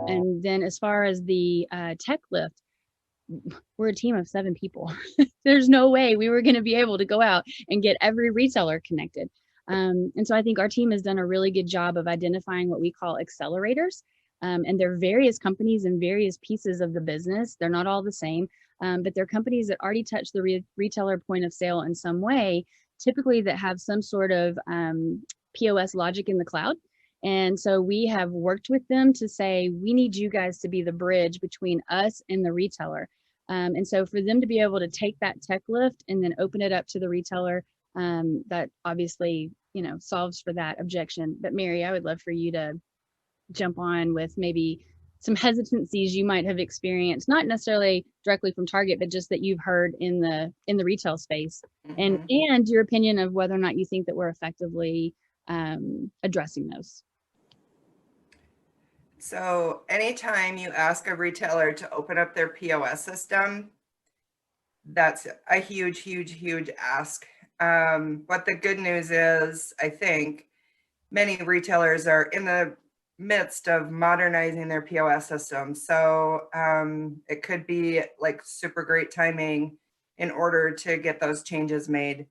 And then as far as the tech lift, we're a team of 7 people. There's no way we were going to be able to go out and get every retailer connected. And so I think our team has done a really good job of identifying what we call accelerators. And they're various companies and various pieces of the business. They're not all the same, but they're companies that already touch the retailer point of sale in some way, typically that have some sort of POS logic in the cloud. And so we have worked with them to say, we need you guys to be the bridge between us and the retailer. And so for them to be able to take that tech lift and then open it up to the retailer, that obviously, solves for that objection. But Mary, I would love for you to jump on with maybe some hesitancies you might have experienced, not necessarily directly from Target, but just that you've heard in the retail space, and your opinion of whether or not you think that we're effectively addressing those. So anytime you ask a retailer to open up their POS system, that's a huge, huge, huge ask. But the good news is, I think many retailers are in the midst of modernizing their POS system. So it could be like super great timing in order to get those changes made.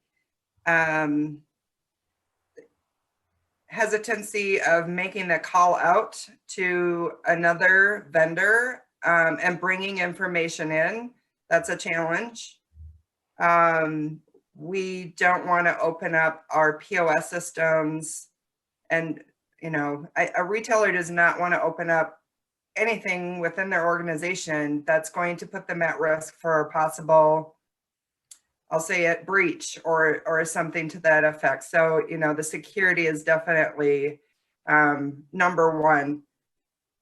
Hesitancy of making the call out to another vendor and bringing information in, that's a challenge. We don't want to open up our POS systems, and a retailer does not want to open up anything within their organization that's going to put them at risk for a possible, I'll say it, breach or something to that effect. So, the security is definitely number one.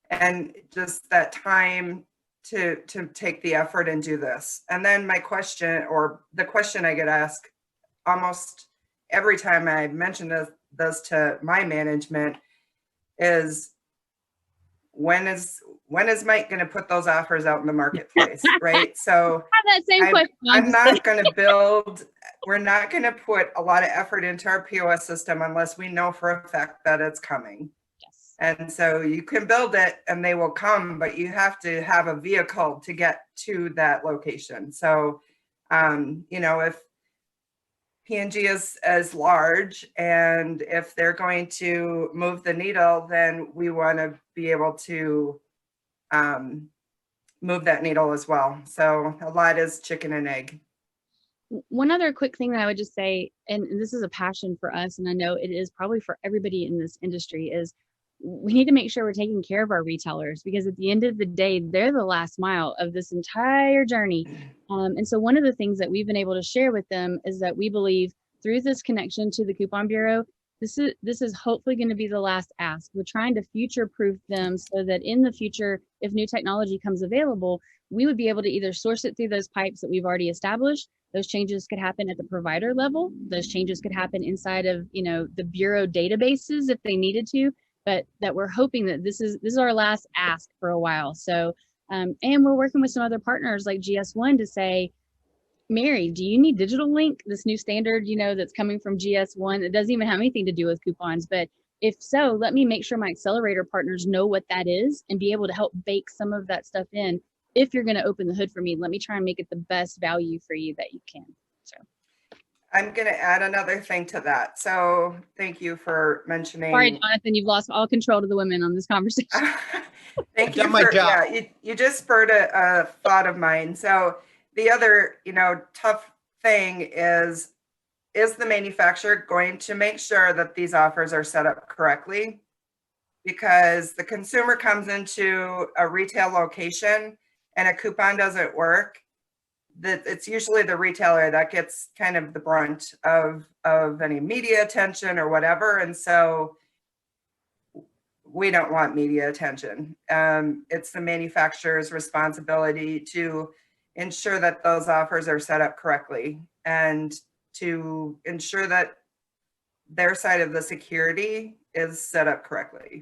And just that time to take the effort and do this. And then my question, or the question I get asked almost every time I mention this to my management, is when is Mike going to put those offers out in the marketplace, right? So that same question. I'm not going to build, we're not going to put a lot of effort into our POS system unless we know for a fact that it's coming. Yes. And so you can build it and they will come, but you have to have a vehicle to get to that location. So, if P&G is as large, and if they're going to move the needle, then we want to be able to move that needle as well. So a lot is chicken and egg. One other quick thing that I would just say, and this is a passion for us, and I know it is probably for everybody in this industry, is we need to make sure we're taking care of our retailers, because at the end of the day, they're the last mile of this entire journey. And so one of the things that we've been able to share with them is that we believe through this connection to the Coupon Bureau, this is hopefully going to be the last ask. We're trying to future-proof them so that in the future, if new technology comes available, we would be able to either source it through those pipes that we've already established. Those changes could happen at the provider level. Those changes could happen inside of, the Bureau databases if they needed to. But that we're hoping that this is our last ask for a while. So, and we're working with some other partners like GS1 to say, Mary, do you need Digital Link, this new standard, that's coming from GS1? It doesn't even have anything to do with coupons, but if so, let me make sure my accelerator partners know what that is and be able to help bake some of that stuff in. If you're going to open the hood for me, let me try and make it the best value for you that you can. So I'm going to add another thing to that. So thank you for mentioning. Sorry, Jonathan, you've lost all control to the women on this conversation. Thank you for, you just spurred a thought of mine. So the other, tough thing is the manufacturer going to make sure that these offers are set up correctly? Because the consumer comes into a retail location and a coupon doesn't work, that it's usually the retailer that gets kind of the brunt of any media attention or whatever. And so we don't want media attention. It's the manufacturer's responsibility to ensure that those offers are set up correctly and to ensure that their side of the security is set up correctly.